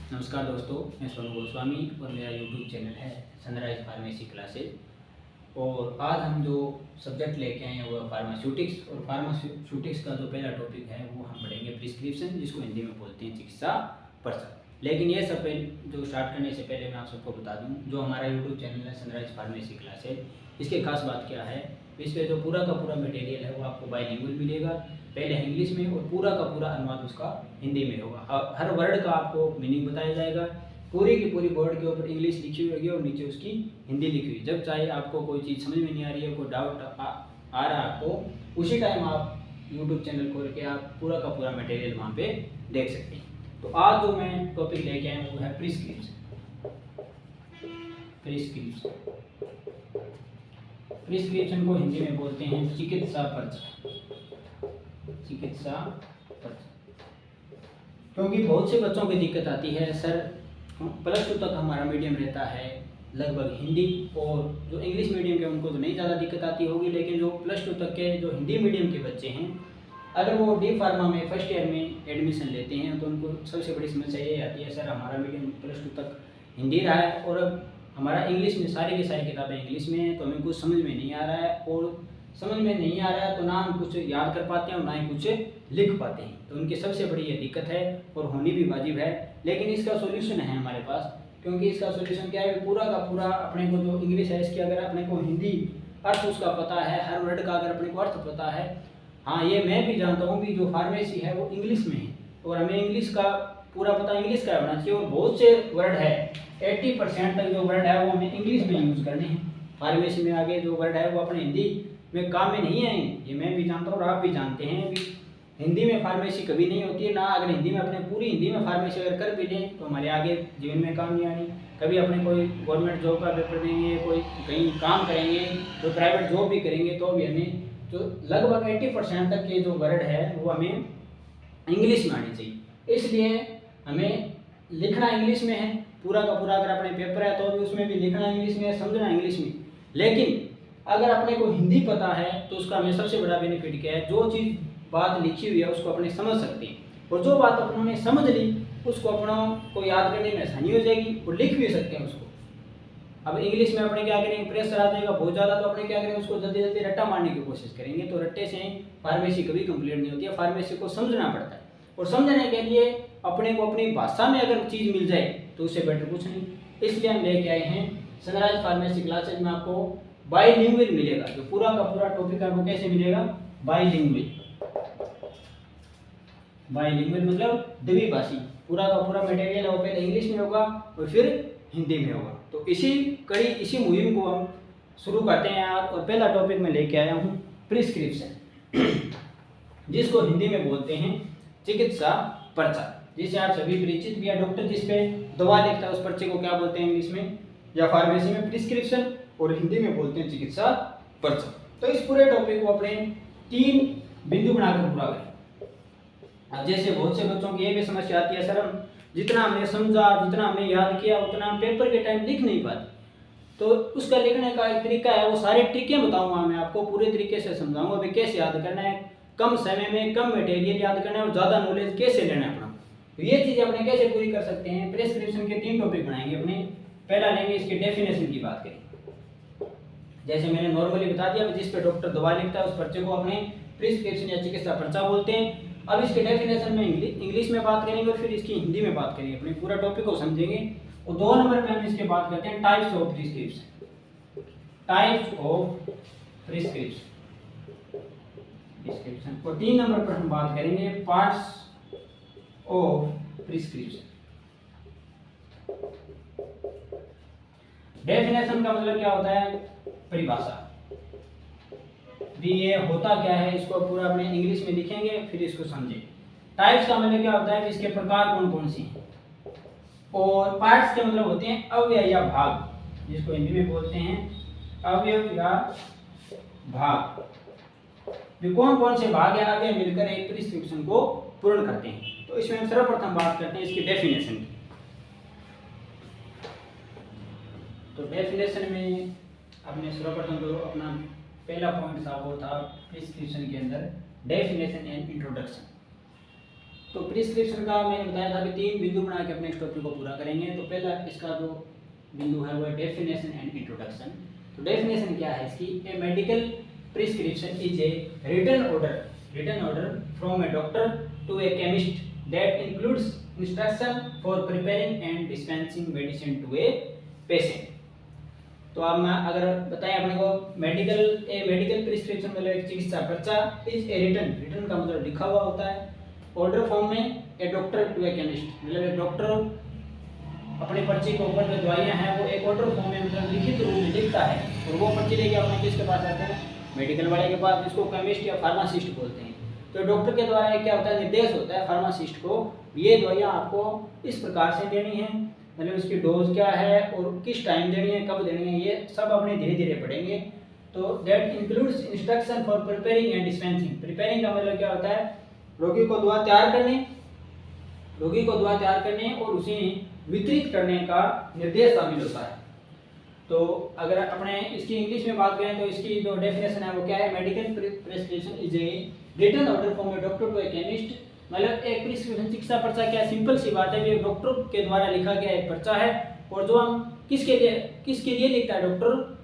नमस्कार दोस्तों, मैं सोनू गोस्वामी और मेरा यूट्यूब चैनल है सनराइज फार्मेसी क्लासेज। और आज हम जो सब्जेक्ट लेके आए हैं वो फार्मास्यूटिक्स। और फार्मास्यूटिक्स का जो पहला टॉपिक है वो हम पढ़ेंगे प्रिस्क्रिप्शन, जिसको हिंदी में बोलते हैं चिकित्सा पर्चा। लेकिन ये सब जो स्टार्ट करने से पहले मैं आप सबको बता दूं, जो हमारा यूट्यूब चैनल है सनराइज फार्मेसी क्लासेज, इसकी खास बात क्या है, इस पर जो पूरा का पूरा मटेरियल है वो आपको बाइलिंगुअल मिलेगा, पहले इंग्लिश में और पूरा का पूरा अनुवाद उसका हिंदी में होगा। हर वर्ड का आपको मीनिंग बताया जाएगा, पूरी की पूरी बोर्ड के ऊपर इंग्लिश लिखी हुई होगी और नीचे उसकी हिंदी लिखी हुई। जब चाहे आपको कोई चीज़ समझ में नहीं आ रही है, कोई डाउट आ रहा है आपको, उसी टाइम आप यूट्यूब चैनल खोल के आप पूरा का पूरा मटेरियल वहाँ पे देख सकते हैं। तो आज जो मैं टॉपिक लेके आया हूँ वो है प्रिस्क्रिप्शन। प्रिस्क्रिप्शन को हिंदी में बोलते हैं चिकित्सा पर्चा। क्योंकि बहुत से बच्चों की दिक्कत आती है, सर +2 तक हमारा मीडियम रहता है लगभग हिंदी, और जो इंग्लिश मीडियम के उनको तो नहीं ज़्यादा दिक्कत आती होगी, लेकिन जो +2 तक के जो हिंदी मीडियम के बच्चे हैं, अगर वो डी फार्मा में फर्स्ट ईयर में एडमिशन लेते हैं तो उनको सबसे बड़ी समस्या ये आती है, सर हमारा मीडियम +2 तक हिंदी रहा है और अब हमारा इंग्लिश में सारी की सारी किताबें इंग्लिश में हैं, तो हमें कुछ समझ में नहीं आ रहा है, और समझ में नहीं आ रहा है तो ना हम कुछ याद कर पाते हैं और ना ही कुछ लिख पाते हैं। तो उनकी सबसे बड़ी ये दिक्कत है और होनी भी वाजिब है। लेकिन इसका सॉल्यूशन है हमारे पास, क्योंकि इसका सॉल्यूशन क्या है, पूरा का पूरा अपने को जो इंग्लिश है इसकी अगर अपने को हिंदी अर्थ उसका पता है, हर वर्ड का अगर अपने को अर्थ पता है। हाँ, ये मैं भी जानता हूँ कि जो फार्मेसी है वो इंग्लिश में है और हमें इंग्लिश का पूरा पता इंग्लिश का होना चाहिए, और बहुत से वर्ड है 80% तक जो वर्ड है वो हमें इंग्लिश में यूज़ करने हैं। फार्मेसी में आगे जो वर्ड है वो अपने हिंदी में काम में नहीं आएंगे, ये मैं भी जानता हूँ और आप भी जानते हैं कि हिंदी में फार्मेसी कभी नहीं होती है ना। अगर हिंदी में अपने पूरी हिंदी में फार्मेसी अगर कर भी लें तो हमारे आगे जीवन में काम नहीं आनी। कभी अपने कोई गवर्नमेंट जॉब का पेपर देंगे, कोई कहीं काम करेंगे, तो प्राइवेट जॉब भी करेंगे, तो भी हमें जो लगभग 80% तक के जो वर्ड है वो हमें इंग्लिश में आनी चाहिए। इसलिए हमें लिखना इंग्लिश में है पूरा का पूरा, अगर अपने पेपर है तो भी उसमें भी लिखना इंग्लिश में है, समझना इंग्लिश में। लेकिन अगर अपने को हिंदी पता है तो उसका हमें सबसे बड़ा बेनिफिट क्या है, जो चीज़ बात लिखी हुई है उसको अपने समझ सकते हैं, और जो बात अपनों समझ ली उसको अपनों को याद करने में आसानी हो जाएगी और लिख भी सकते हैं उसको। अब इंग्लिश में अपने क्या करेंगे, प्रेशर आ जाएगा बहुत ज़्यादा, तो अपने क्या करेंगे, उसको जल्दी जल्दी रट्टा मारने की कोशिश करेंगे, तो रट्टे से फार्मेसी कभी कंप्लीट नहीं होती है। फार्मेसी को समझना पड़ता है, और समझने के लिए अपने को अपनी भाषा में अगर चीज़ मिल जाए तो उससे बेटर कुछ नहीं। इसलिए हम लेके आए हैं सनराइज फार्मेसी क्लासेज में आपको बाइलिंगुअल मिलेगा। जो पूरा का पूरा टॉपिक आपको कैसे मिलेगा, बाइलिंगुअल मतलब द्विभाषी। पूरा का पूरा मटेरियल है वो पहले इंग्लिश में होगा और फिर हिंदी में होगा। तो इसी मुहिम को हम शुरू करते हैं आज। और पहला टॉपिक मैं लेके आया हूँ प्रिस्क्रिप्शन, जिसको हिंदी में बोलते हैं चिकित्सा पर्चा, जिसे आप सभी परिचित भी हैं। डॉक्टर जिस पे दवा लिखता है उस पर्चे को क्या बोलते हैं इंग्लिश में या फार्मेसी में, प्रिस्क्रिप्शन, और हिंदी में बोलते हैं चिकित्सा पर्चा। तो इस पूरे टॉपिक को अपने 3 बिंदु बनाकर पूरा करें। अब जैसे बहुत से बच्चों की ये भी समस्या आती है, सर हम जितना हमने समझा, जितना हमने याद किया, उतना हम पेपर के टाइम लिख नहीं पाते। तो उसका लिखने का एक तरीका है, वो सारे ट्रिकें बताऊंगा मैं आपको, पूरे तरीके से समझाऊंगा भाई कैसे याद करना है, कम समय में कम मटेरियल याद करना है और ज़्यादा नॉलेज कैसे लेना है अपना। तो ये चीज़ें अपने कैसे पूरी कर सकते हैं। प्रिस्क्रिप्शन के 3 टॉपिक बनाएंगे अपने। पहला लेंगे इसके डेफिनेशन की बात करें। जैसे मैंने नॉर्मली बता दिया, जिस पे डॉक्टर दवा लिखता है उस पर्चे को अपने प्रिस्क्रिप्शन या चिकित्सा पर्चा बोलते हैं। अब इसके डेफिनेशन में इंग्लिश में बात करेंगे और फिर इसकी हिंदी में बात करेंगे, अपने पूरा टॉपिक को समझेंगे। और 2 नंबर पे हम इसके बात करते हैं टाइप्स ऑफ प्रिस्क्रिप्शन। और 3 नंबर पर हम बात करेंगे पार्ट्स ऑफ प्रिस्क्रिप्शन। डेफिनेशन का मतलब क्या होता है, परिभाषा भी, ये होता क्या है, इसको पूरा अपने इंग्लिश में लिखेंगे फिर इसको समझें। टाइप्स का मतलब क्या होता है, इसके प्रकार कौन कौन से हैं। और पार्ट्स के मतलब होते हैं अवयव या भाग, जिसको हिंदी में बोलते हैं अवयव या भाग। जो कौन कौन से भाग है आगे मिलकर एक प्रिस्क्रिप्शन को पूर्ण करते हैं। तो इसमें हम सर्वप्रथम बात करते हैं इसकी डेफिनेशन की। तो डेफिनेशन में हमने सर्वप्रथम जो अपना पहला पॉइंट था वो था प्रिस्क्रिप्शन के अंदर डेफिनेशन एंड इंट्रोडक्शन। तो प्रिस्क्रिप्शन का मैंने बताया था कि 3 बिंदु बना के अपने इस टॉपिक को पूरा करेंगे। तो पहला इसका जो बिंदु है वो है डेफिनेशन एंड इंट्रोडक्शन। तो डेफिनेशन क्या है इसकी? A medical prescription is a written order from a doctor to a chemist that includes instruction for preparing and dispensing medicine to a patient. तो अब मैं अगर बताएं अपने को मेडिकल प्रिस्क्रिप्शन मतलब एक चिकित्सा पर्चा इज ए रिटन का मतलब लिखा हुआ होता है, ऑर्डर फॉर्म में ए डॉक्टर टू ए केमिस्ट मतलब एक डॉक्टर अपने पर्ची के ऊपर जो दवाइयाँ हैं वो एक ऑर्डर फॉर्म में मतलब लिखित रूप में लिखता है और वो पर्ची लेके अपने किसके पास आते हैं? मेडिकल वाले के पास, जिसको केमिस्ट या फार्मासिस्ट बोलते हैं। तो डॉक्टर के द्वारा क्या होता है? निर्देश होता है फार्मासिस्ट को, ये दवाइयाँ आपको इस प्रकार से देनी है, मतलब इसकी डोज क्या है और किस टाइम देनी है, कब देनी है, ये सब अपने धीरे धीरे पढ़ेंगे। तो that includes instruction for preparing and dispensing. Preparing का मतलब क्या होता है? रोगी को दवा तैयार करने और उसे वितरित करने का निर्देश शामिल होता है। तो अगर अपने इसकी इंग्लिश में बात करें तो इसकी जो डेफिनेशन है वो क्या है? Medical prescription is a written order from a doctor to a chemist. मतलब एक प्रिस्क्रिप्शन चिकित्सा पर्चा क्या, सिंपल सी बात है कि डॉक्टर के द्वारा लिखा गया एक पर्चा है और जो हम किसके लिए लिखता है? डॉक्टर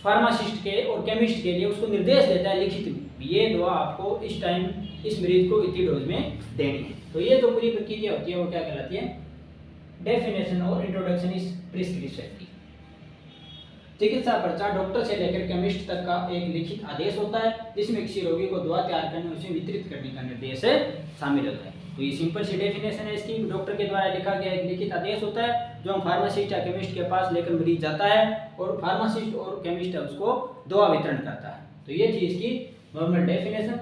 फार्मासिस्ट के और केमिस्ट के लिए उसको निर्देश देता है लिखित में, ये दवा आपको इस टाइम इस मरीज को इतनी डोज में देनी है। तो ये जो पूरी प्रक्रिया होती है वो क्या कहलाती है? डेफिनेशन और इंट्रोडक्शन इस प्रिस्क्रिप्शन की। चिकित्सा पर्चा डॉक्टर से लेकर केमिस्ट तक का एक लिखित आदेश होता है जिसमें किसी रोगी को दवा तैयार करने और उसे वितरित करने का निर्देश शामिल होता है। तो ये सिंपल सी डेफिनेशन है इसकी। डॉक्टर के द्वारा लिखा गया एक लिखित आदेश होता है जो हम फार्मासिस्ट या केमिस्ट के पास लेकर मरीज जाता है और फार्मासिस्ट और केमिस्ट उसको दवा वितरण करता है। तो ये थी इसकी नॉर्मल डेफिनेशन।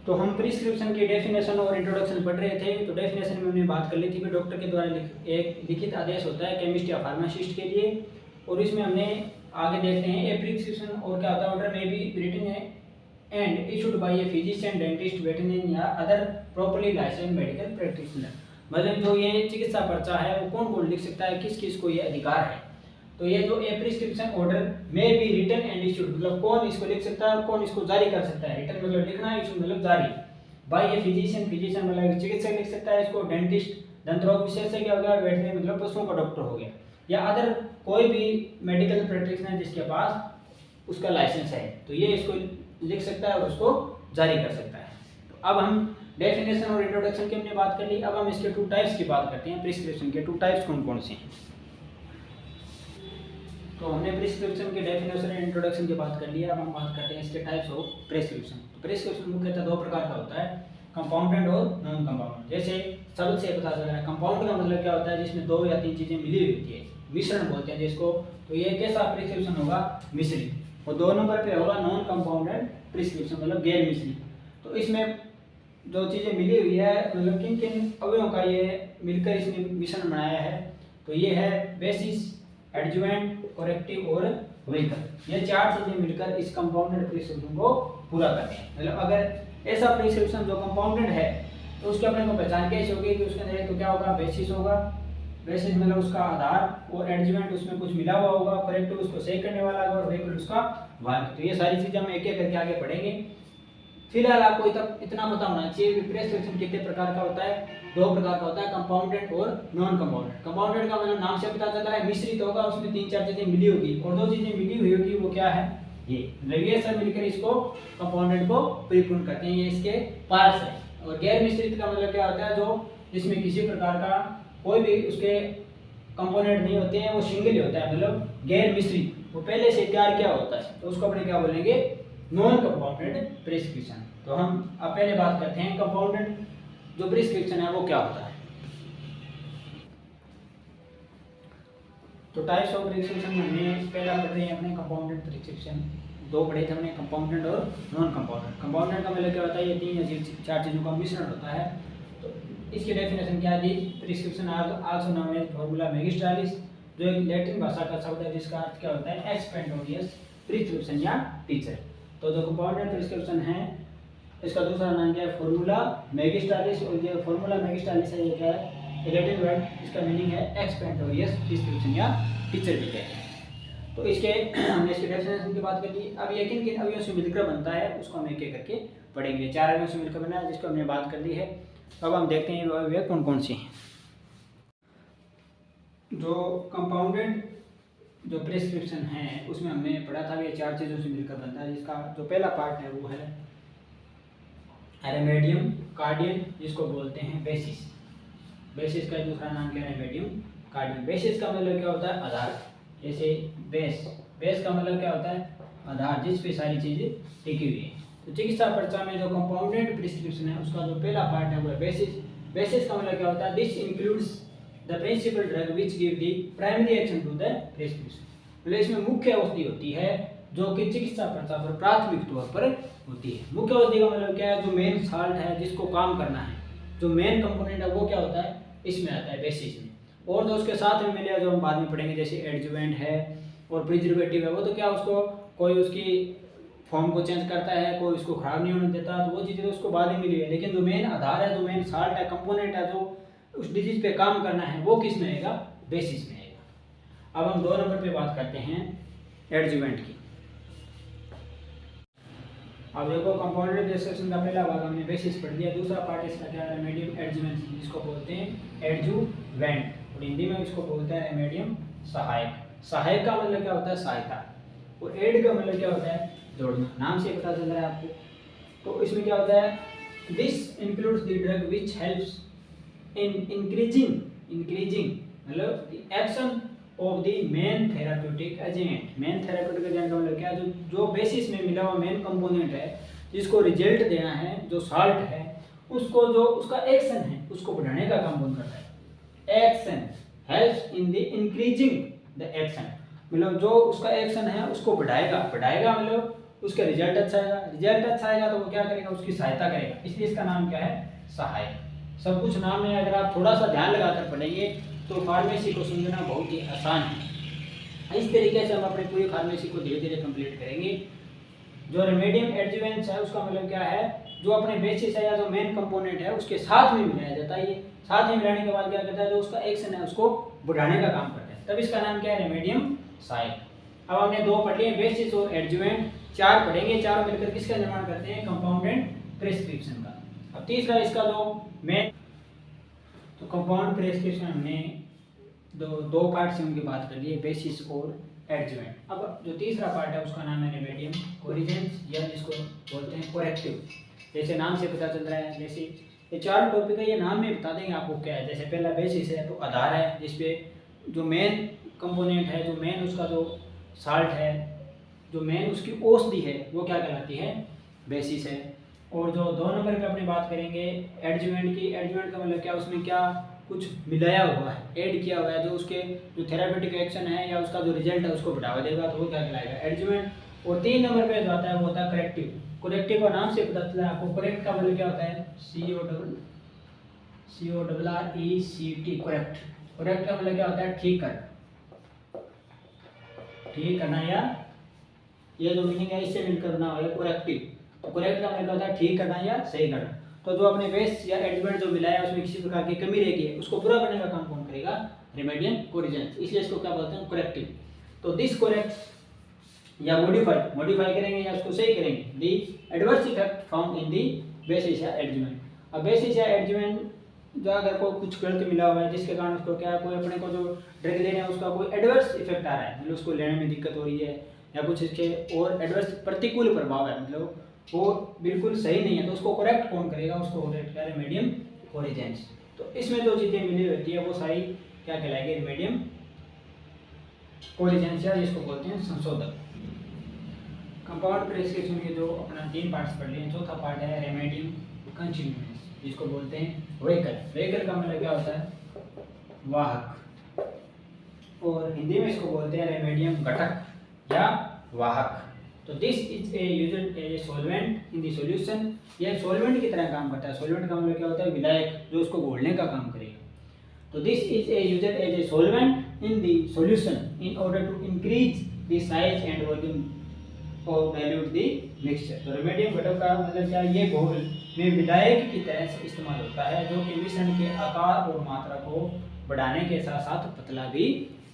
तो हम प्रिस्क्रिप्शन की डेफिनेशन और इंट्रोडक्शन पढ़ रहे थे। तो डेफिनेशन में हमने बात कर ली थी कि डॉक्टर के द्वारा एक लिखित आदेश होता है केमिस्ट या फार्मासिस्ट के लिए, और इसमें हमने आगे देखते हैं ए प्रिस्क्रिप्शन और क्या होता है? ऑर्डर में भी रिटन है and issued by a physician, dentist, veterinary या other properly licensed medical practitioner. मतलब जो ये चिकित्सा पर्चा है वो कौन कौन लिख सकता है, किस किस को ये अधिकार है? तो ये जो ए प्रिस्क्रिप्शन ऑर्डर में भी रिटन एंड इशूड मतलब कौन इसको लिख सकता है और कौन इसको जारी कर सकता है? रिटन मतलब लिखना, इशू मतलब जारी। बाय ए फिजिशियन मतलब चिकित्सक लिख सकता है इसको, डेंटिस्ट दंत रोग विशेषज्ञ हो गया, वेटरनरी मतलब पशुओं का डॉक्टर हो गया, या अदर कोई भी मेडिकल प्रैक्टिशनर जिसके पास उसका लाइसेंस है तो ये इसको लिख सकता है और उसको जारी कर सकता है। तो अब हम डेफिनेशन और इंट्रोडक्शन की हमने बात कर ली। अब हम इसके 2 टाइप्स की बात करते हैं। प्रिस्क्रिप्शन के 2 टाइप्स कौन कौन से हैं? तो हमने प्रिस्क्रिप्शन के डेफिनेशन और इंट्रोडक्शन की बात कर लिया। अब हम बात करते हैं इसके टाइप्स ऑफ प्रिस्क्रिप्शन। तो प्रिस्क्रिप्शन मुख्यतः 2 प्रकार का होता है, कंपाउंडेड और नॉन कंपाउंडेड। जैसे शब्द से पता चल रहा है कंपाउंड का मतलब क्या होता है? जिसमें 2 या 3 चीजें मिली हुई होती है, मिश्रण बोलते हैं जिसको। तो ये कैसा प्रिस्क्रिप्शन होगा? मिश्रित। और 2 नंबर पे होगा नॉन कंपाउंडेड प्रिस्क्रिप्शन मतलब गैर मिश्रित। तो इसमें जो चीजें मिली हुई है मतलब किन किन अवयवों का ये मिलकर इसने मिश्रण बनाया है? तो ये है बेसिस, एडजुवेंट, कोरेक्टिव और व्हीकल। ये 4 चीजें मिलकर इस कंपाउंडेड प्रिस्क्रिप्शन को पूरा करते हैं। मतलब अगर ऐसा प्रिस्क्रिप्शन जो कंपाउंडेड है तो उसके अपने को पहचान कैसे होगी कि उसके अंदर तो क्या होगा? बेसिस होगा, बेसिस मतलब उसका आधार, और एडजुवेंट उसमें कुछ मिला हुआ होगा, कोरेक्टिव उसको सही करने वाला होगा और व्हीकल उसका वाहक। तो ये सारी चीजें हम एक एक करके आगे पढ़ेंगे। फिलहाल आपको इतना पता होना चाहिए कि प्रिस्क्रिप्शन कितने प्रकार का होता है? 2 प्रकार का होता है, कंपाउंडेड और नॉन कंपाउंडेड। कंपाउंडेड का मतलब नाम से पता चल रहा है मिश्रित होगा, उसमें 3-4 चीजें मिली होगी और 2 चीजें मिली हुई होगी, वो क्या है? ये सब मिलकर इसको कंपाउंडेड को परिपूर्ण करते हैं, ये इसके पार्ट्स हैं। और गैर मिश्रित का मतलब क्या होता है? जो जिसमें किसी प्रकार का कोई भी उसके कंपोनेंट नहीं होते हैं, वो सिंगल ही होता है, मतलब गैर मिश्रित, वो पहले से तैयार किया होता है। तो उसको अपने क्या बोलेंगे? Non compounded prescription. तो हम अब पहले बात करते हैं कंपाउंडेड जो प्रिस्क्रिप्शन है वो क्या होता है। तो टाइप्स ऑफ प्रिस्क्रिप्शन में पहला पढ़ रहे हैं अपने कंपाउंडेड प्रिस्क्रिप्शन। 2 पढ़े थे हमने, कंपाउंडेड और नॉन कंपाउंडेड। कंपाउंडेड का मतलब क्या होता है? ये 3 या 4 चीज़ों का मिश्रण होता है। तो इसकी डेफिनेशन क्या है? Prescription also known as formula magistralis, जो एक लैटिन भाषा का शब्द है जिसका अर्थ क्या होता है? एक्सपेंटोरियस प्रिस्क्रिप्शन या टीचर। तो जो कंपाउंडेड प्रिस्क्रिप्शन है इसका दूसरा नाम क्या है? फॉर्मूला मैजिस्ट्रालिस। और ये फॉर्मूला मैजिस्ट्रालिस है, ये क्या है? लैटिन वर्ड, इसका मीनिंग है एक्सपेंटोरियस प्रिस्क्रिप्शन या टीचर भी कहते हैं। तो इसके हमने इसके डेफिनेशन की बात कर ली। अब ये किन अवयवों से मिलकर बनता है उसको हम एक एक करके पढ़ेंगे। 4 अवयवों से मिलकर बना है जिसको हमने बात कर ली है। अब हम देखते हैं वे कौन कौन सी हैं। जो कंपाउंडेड जो प्रिस्क्रिप्शन है उसमें हमने पढ़ा था ये 4 चीज़ों से मिलकर बनता है, जिसका जो पहला पार्ट है वो है रेमेडियम कार्डियल, जिसको बोलते हैं बेसिस। बेसिस का दूसरा नाम क्या है? रेमेडियम कार्डियल। बेसिस का मतलब क्या होता है? आधार। जैसे बेस का मतलब क्या होता है? आधार, जिस पे सारी चीज़ें टिकी हुई है। तो चिकित्सा पर्चा में जो कंपाउंडेड प्रिस्क्रिप्शन है उसका जो पहला पार्ट है वो है बेसिस। बेसिस का मतलब क्या होता है? This includes the principal drug which give the primary action to the prescription. मतलब इसमें मुख्य औषधि होती है जो कि चिकित्सा पर्चा पर प्राथमिक तौर पर होती है। मुख्य औषधि का मतलब क्या है? जो मेन साल्ट है जिसको काम करना है, जो मेन कंपोनेंट है वो क्या होता है? इसमें आता है बेसिस में। और जो उसके साथ में मिले जो हम बाद में पढ़ेंगे, जैसे एडजुवेंट है और प्रिजर्वेटिव है, वो तो क्या उसको कोई उसकी फॉर्म को चेंज करता है, कोई उसको खराब नहीं होने देता, तो वो चीज़ें तो उसको बाद में मिली है। लेकिन जो मेन आधार है, जो मेन साल्ट है, कंपोनेंट है, जो उस डिजीज पे काम करना है, वो किस में आएगा? बेसिस में आएगा। अब हम 2 नंबर पे बात करते हैं एडजुवेंट की। अब देखो कंपाउंडेड प्रिस्क्रिप्शन का पहला भाग हमने बेसिस पढ़ दिया। दूसरा पार्ट इसका क्या है? रेमेडियम एडजुवेंट, जिसको बोलते हैं एडजुवेंट, और हिंदी में इसको बोलते हैं रेमेडियम सहायक। सहायक का मतलब क्या होता है? सहायता। और एड का मतलब क्या होता है? जोड़ना। नाम से पता चल रहा है आपको। तो इसमें क्या होता है? This includes the drug which helps in increasing मतलब the action of the main therapeutic agent. Main therapeutic agent का मतलब क्या है? जो बेसिस में मिला हुआ मेन कंपोनेंट है, जिसको रिजल्ट देना है, जो साल्ट है, उसको जो उसका एक्शन है उसको बढ़ाने का काम कौन करता है? Action helps in the increasing the action, मतलब जो उसका एक्शन है उसको बढ़ाएगा। मतलब उसका रिजल्ट अच्छा आएगा। रिजल्ट अच्छा आएगा तो वो क्या करेगा? उसकी सहायता करेगा। इसलिए इसका नाम क्या है? सहायक। सब कुछ नाम है, अगर आप थोड़ा सा ध्यान लगाकर पढ़ेंगे तो फार्मेसी को समझना बहुत ही आसान है। इस तरीके से हम अपनी पूरी फार्मेसी को धीरे धीरे कंप्लीट करेंगे। जो रेमेडियम एडजुवेंट्स है उसका मतलब क्या है? जो अपने बेसिस है या जो मेन कंपोनेंट है उसके साथ में मिलाया जाता है। ये साथ में मिलाने के बाद क्या करता है? जो उसका एक्शन है उसको बढ़ाने का काम करता है, तब इसका नाम क्या है? रेमेडियम सहायक। अब हमने 2 पढ़ लिए, बेसिस और एडजुवेंट। 4 पढ़ेंगे, चारों मिलकर किसका निर्माण करते हैं? कंपाउंडेड प्रिस्क्रिप्शन का। अब तीसरा इसका जो मेन, तो कंपाउंड प्रिस्क्रिप्शन हमने दो पार्ट से उनकी बात कर ली है, बेसिस और एडजुवेंट। अब जो तीसरा पार्ट है उसका नाम है रेमेडियम कोरिजेंस, या जिसको बोलते हैं कोरेक्टिव। जैसे नाम से पता चल रहा है, जैसे ये 4 टॉपिक है, ये नाम में बता देंगे आपको क्या है। जैसे पहला बेसिस है, तो आधार है जिसपे जो मेन कंपोनेंट है, जो मेन उसका जो साल्ट है, जो मेन उसकी औषधि है, वो क्या कहलाती है? बेसिस है। और जो 2 नंबर पे अपनी बात करेंगे एडजुवेंट की। एडजुवेंट का मतलब क्या? उसमें क्या कुछ मिलाया हुआ है, ऐड किया हुआ है, जो उसके जो थेरापेटिक एक्शन है या उसका जो रिजल्ट है उसको बढ़ावा देगा, तो वो क्या कहलाएगा? एडजुवेंट। और 3 नंबर पे जो आता है वो होता है करेक्टिव। करेक्टिव का नाम से पता चला है आपको। करेक्ट का मतलब क्या होता है? CORRECT, correct. करेक्ट का मतलब क्या होता है? ठीक करना, या ये जो मीनिंग है इससे मिलकर बना हुआ है करेक्टिव। तो करेक्ट का मतलब होता है ठीक करना या सही करना। तो जो अपने बेस या एडजुवेंट जो मिलाया उसमें किसी प्रकार की कमी रह गई है, उसको पूरा करने का काम कौन करेगा? रेमेडियम कोरिजेंस। इसलिए इसको क्या बोलते हैं? करेक्टिव। तो दिस करेक्ट या मॉडिफाई करेंगे या उसको सही करेंगे the adverse effect found in the basis या एडजुवेंट। अब बेसिस या एडजुवेंट जो अगर कोई कुछ गलत मिला हुआ है जिसके कारण उसको क्या कोई अपने को जो ड्रग दे रहे हैं उसका कोई एडवर्स इफेक्ट आ रहा है, मतलब उसको लेने में दिक्कत हो रही है या कुछ इसके और एडवर्स प्रतिकूल प्रभाव है, मतलब वो बिल्कुल सही नहीं है, तो उसको करेक्ट कौन करेगा? उसको करेक्ट करें रेमेडियम कोरिजेंस। तो इसमें जो चीज़ें मिली होती है वो सारी क्या कहलाएगी? रेमेडियम कोरिजेंस, या जिसको बोलते हैं संशोधक। कंपाउंड प्रिस्क्रिप्शन के जो अपना 3 पार्ट्स पढ़ लिए। चौथा पार्ट है रेमेडियम कंटिन्यूएंस, जिसको बोलते हैं व्हीकल। व्हीकल का मतलब क्या होता है? वाहक। और हिंदी में इसको बोलते हैं रेमेडियम घटक या वाहक। तो this is a used as a solvent in the solution. यह सॉल्वेंट की तरह काम करता है। सॉल्वेंट का मतलब क्या होता है? विलायक, जो उसको घोलने का काम करेगा। तो this is a used as a solvent in the solution in order to increase the size and volume और डाइल्यूट द मिक्सचर। तो रेमेडियम घटक का मतलब क्या? ये घोल में विलायक की तरह से इस्तेमाल होता है, जो कि मिश्रण के आकार और मात्रा को बढ़ाने के साथ साथ पतला भी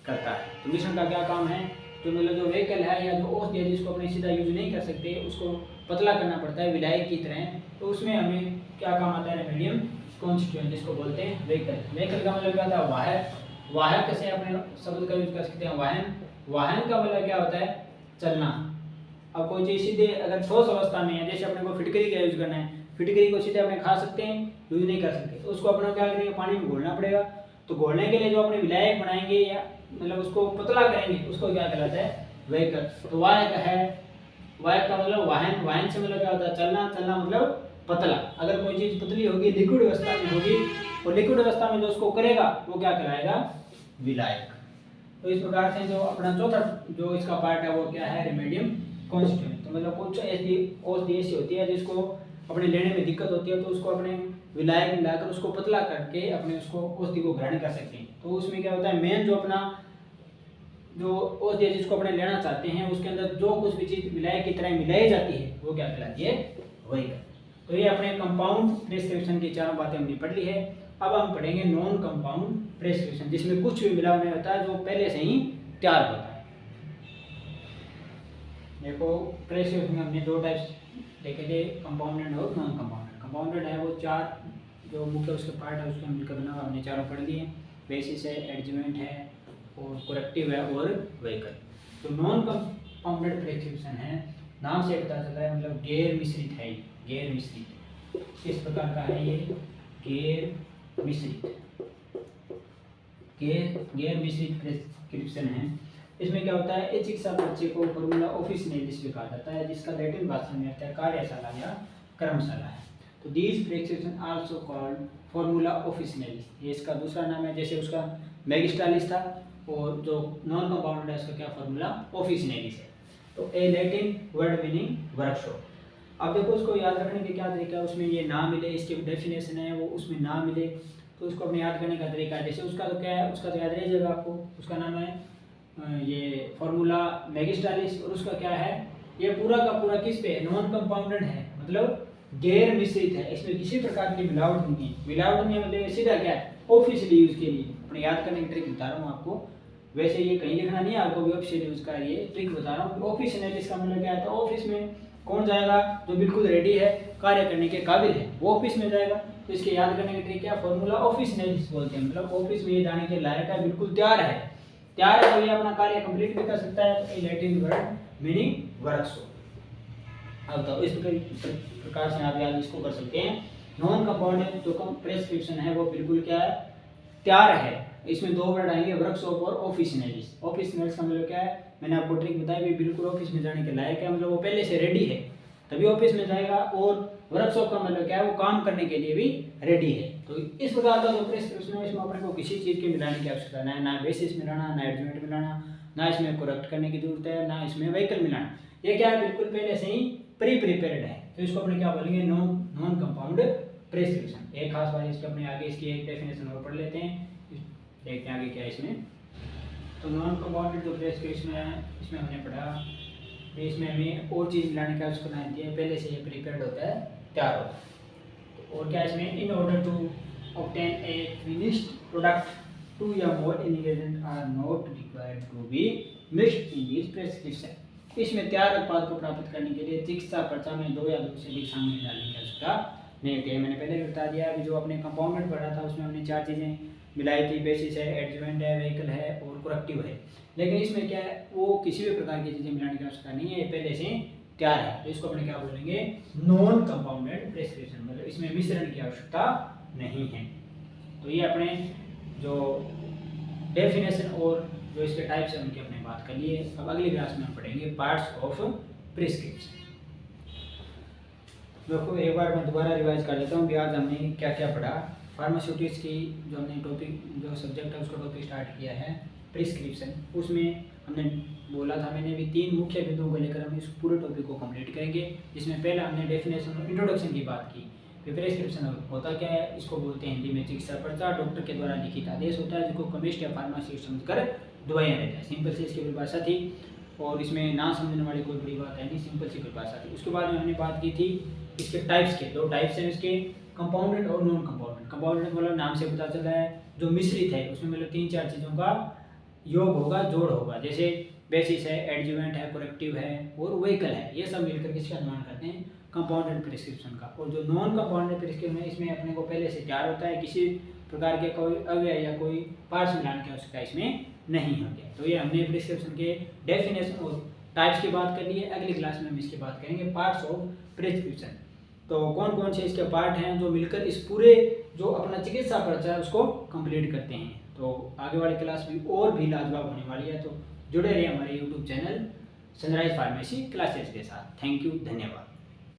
करता है। तो मिश्रण का क्या काम है? जो मतलब जो व्हीकल है या जो औषधि है जिसको अपने सीधा यूज नहीं कर सकते, उसको पतला करना पड़ता है विलायक की तरह, तो उसमें हमें क्या काम आता है? रेमेडियम कॉन्स्टिट्यूएंट, जिसको बोलते हैं व्हीकल। व्हीकल का मतलब क्या होता है? वाहक। वाहक से अपने शब्द का यूज कर सकते हैं वाहन। वाहन का मतलब क्या होता है? चलना। अब कोई चीज सीधे अगर ठोस अवस्था में है, जैसे अपने को फिटकरी का यूज करना है, फिटकरी को सीधे अपने खा सकते हैं? यूज नहीं कर सकते। तो उसको अपने क्या करेंगे? पानी में घोलना पड़ेगा। तो घोलने के लिए जो अपने विलायक बनाएंगे या मतलब उसको पतला करेंगे, उसको क्या कहलाता है? व्हीकल। तो वाहक है, वाहक का मतलब वाहन। वाहन से मतलब क्या होता है? चलना। चलना मतलब पतला। अगर कोई चीज पतली होगी, लिक्विड अवस्था में होगी, और लिक्विड अवस्था में जो उसको करेगा वो क्या कहलाएगा? विलायक। तो इस प्रकार से जो अपना चौथा जो इसका पार्ट है वो क्या है? रिमेडियम कॉन्स्टिट्यूएंट। तो मतलब कुछ ऐसी औषधि ऐसी होती है जिसको अपने लेने में दिक्कत होती है, तो उसको अपने विलायक मिलाकर उसको पतला करके अपने उसको औषधि को ग्रहण कर सकते हैं। तो उसमें क्या होता है? मेन जो अपना जो औषधि है जिसको अपने लेना चाहते हैं, उसके अंदर जो कुछ भी चीज विलायक की तरह मिलाई जाती है वो क्या कहलाती है? व्हीकल। तो ये अपने कंपाउंड प्रिस्क्रिप्शन की चारों बातें हमने पढ़ ली है। अब हम पढ़ेंगे नॉन कंपाउंड प्रिस्क्रिप्शन, जिसमें कुछ भी मिला नहीं होता है, जो पहले से ही तैयार होता है। देखो प्रिस्क्रिप्शन में हमने दो टाइप्स देखे थे, कंपाउंडेड और नॉन कंपाउंडेड। कंपाउंडेड है वो चार जो मुख्य उसके पार्ट है उसको मिलकर बना हुआ, हमने चारों पढ़ लिए। बेसिस है, एडजमेंट है और करेक्टिव है और व्हीकल। तो नॉन कंपाउंडेड प्रिस्क्रिप्शन है, नाम से पता चलता है मतलब गैर मिश्रित है। गैर मिश्रित किस प्रकार का है? ये गैर मिश्रित, गैर मिश्रित प्रिस्क्रिप्शन है। इसमें क्या होता है? एक चिकित्सा पर्चे को फॉर्मूला ऑफिशियलिस भी कहा जाता है, जिसका लैटिन भाषा में अर्थ है कार्यशाला या कर्मशाला है। तो these prescription also called formula officialis, ये इसका दूसरा नाम है। जैसे उसका मैजिस्ट्रालिस था, और जो नॉन कंपाउंडेड है उसका क्या फॉर्मूला? ऑफिशियलिस है। तो ए लैटिन वर्ड मीनिंग वर्कशॉप। अब देखो उसको याद रखने के क्या तरीका है? उसमें ये ना मिले, इसके डेफिनेशन है वो उसमें ना मिले, तो उसको अपने याद करने का तरीका है। जैसे उसका तो क्या है? उसका तो याद रह जाएगा आपको, उसका नाम है ये फॉर्मूला मैजिस्ट्रालिस, और उसका क्या है? ये पूरा का पूरा किस पे? नॉन कंपाउंडेड है, मतलब गैर मिश्रित है। इसमें किसी प्रकार की मिलावट नहीं है। मिलावट नहीं है मतलब सीधा क्या है? ऑफिशियली यूज के लिए। अपने याद करने की ट्रिक बता रहा हूँ आपको, वैसे ये कहीं लिखना नहीं है आपको, भी ऑफिशियल यूज का ये ट्रिक बता रहा हूँ। ऑफिशियल इसका मतलब क्या है? तो ऑफिस में कौन जाएगा? जो बिल्कुल रेडी है, कार्य करने के काबिल है, वो ऑफिस में जाएगा। तो इसके याद करने की ट्रिक क्या? फॉर्मूला ऑफिशियल बोलते हैं, मतलब ऑफिस में ये जाने के लायक है, बिल्कुल तैयार है। तैयार है तो ये अपना कार्य कंप्लीट भी कर सकता है। तो लैटिन वर्ड मीनिंग वर्कशॉप। अब तो इस प्रकार से आप याद इसको कर सकते हैं। नॉन कंपाउंडेड जो प्रिस्क्रिप्शन है वो बिल्कुल क्या है? तैयार है। इसमें दो वर्ड आएंगे, वर्कशॉप और ऑफिशियलिस। ऑफिशियलिस का मतलब क्या है? मैंने आपको ट्रिक बताई भी, बिल्कुल ऑफिस में जाने के लायक है, मतलब वो पहले से रेडी है तभी ऑफिस में जाएगा। और वर्कशॉप का मतलब क्या है? वो काम करने के लिए भी रेडी है। तो इस प्रकार का जो प्रिस्क्रिप्शन है, इसमें अपने को किसी चीज़ के मिलाने की आवश्यकता है, ना बेसिस मिलाना, ना एडजमेंट मिलाना, ना इसमें करेक्ट करने की जरूरत है, ना इसमें व्हीकल मिलाना। ये क्या है? बिल्कुल पहले से ही प्रिपेयर्ड है। तो इसको अपने क्या बोलेंगे? Non compound prescription. एक खास बात इसके अपने आगे इसकी एक डेफिनेशन और पढ़ लेते हैं, देखते हैं आगे क्या है इसमें। तो नॉन कंपाउंडेड जो प्रिस्क्रिप्शन है इसमें हमने पढ़ा, इसमें हमें और चीज़ मिलाने का उसको नहीं दिया, पहले से ये प्रिपेयर्ड होता है, तैयार होता है। तो और क्या इसमें? In order to obtain a finished product, two या more ingredient are not required to be mixed in this prescription. इसमें तैयार उत्पाद को प्राप्त करने के लिए चिकित्सा पर्चा में दो या दो से अधिक सामग्री डालने की आवश्यकता नहीं होती है। मैंने पहले भी बता दिया, अभी जो अपने कंपाउंडेड पढ़ा था उसमें हमने चार चीज़ें मिलाई थी, बेसिस है, एडजमेंट है, व्हीकल है और करेक्टिव है। लेकिन इसमें क्या है? वो किसी भी प्रकार की चीज़ें मिलाने की आवश्यकता नहीं है, ये पहले से तैयार है। तो इसको अपने क्या बोलेंगे? नॉन कंपाउंडेड प्रिस्क्रिप्शन, मतलब इसमें मिश्रण की आवश्यकता नहीं है। तो ये अपने जो डेफिनेशन और जो इसके टाइप्स हैं उनकी अपने बात कर लिए। अब अगली क्लास में हम पढ़ेंगे पार्ट्स ऑफ प्रिस्क्रिप्शन। देखो एक बार मैं दोबारा रिवाइज कर लेता हूँ कि आज हमने क्या क्या पढ़ा। फार्मास्यूटिक्स की जो हमने टॉपिक जो सब्जेक्ट है उसका टॉपिक स्टार्ट किया है प्रिस्क्रिप्शन। उसमें हमने बोला था, मैंने भी तीन मुख्य बिंदुओं को लेकर हम इस पूरे टॉपिक को कंप्लीट करेंगे। जिसमें पहला हमने डेफिनेशन और इंट्रोडक्शन की बात की। प्रिस्क्रिप्शन होता क्या है? इसको बोलते हैं हिंदी में चिकित्सा पर्चा, डॉक्टर के द्वारा लिखित आदेश होता है जिसको केमिस्ट या फार्मासिस्ट समझकर दवाइयाँ देता है। सिंपल से इसकी परिभाषा थी, और इसमें ना समझने वाली कोई बड़ी बात है नहीं, सिंपल सी परिभाषा थी। उसके बाद में हमने बात की थी इसके टाइप्स के, दो टाइप्स हैं इसके, कंपाउंडेड और नॉन कंपाउंडेड। कंपाउंडेड मतलब नाम से पता चल रहा है जो मिश्रित है, उसमें मतलब तीन चार चीज़ों का योग होगा, जोड़ होगा। जैसे बेसिस है, एडजुवेंट है, करेक्टिव है और व्हीकल है, ये सब मिलकर किसका निर्माण करते हैं? कंपाउंडेड प्रिस्क्रिप्शन का। और जो नॉन कंपाउंडेड प्रिस्क्रिप्शन है इसमें अपने को पहले से तैयार होता है, किसी प्रकार के कोई अव्यय या कोई पार्ट्स मिलाने की आवश्यकता इसमें नहीं होती है। तो ये हमने प्रिस्क्रिप्शन के डेफिनेशन और टाइप्स की बात कर ली है। अगली क्लास में हम इसकी बात करेंगे पार्ट्स ऑफ प्रिस्क्रिप्शन। तो कौन कौन से इसके पार्ट हैं जो मिलकर इस पूरे जो अपना चिकित्सा पर्चा है उसको कंप्लीट करते हैं। तो आगे वाली क्लास भी और भी लाजवाब होने वाली है, तो जुड़े रहिए हमारे YouTube channel sunrise pharmacy classes के साथ। थैंक यू, धन्यवाद।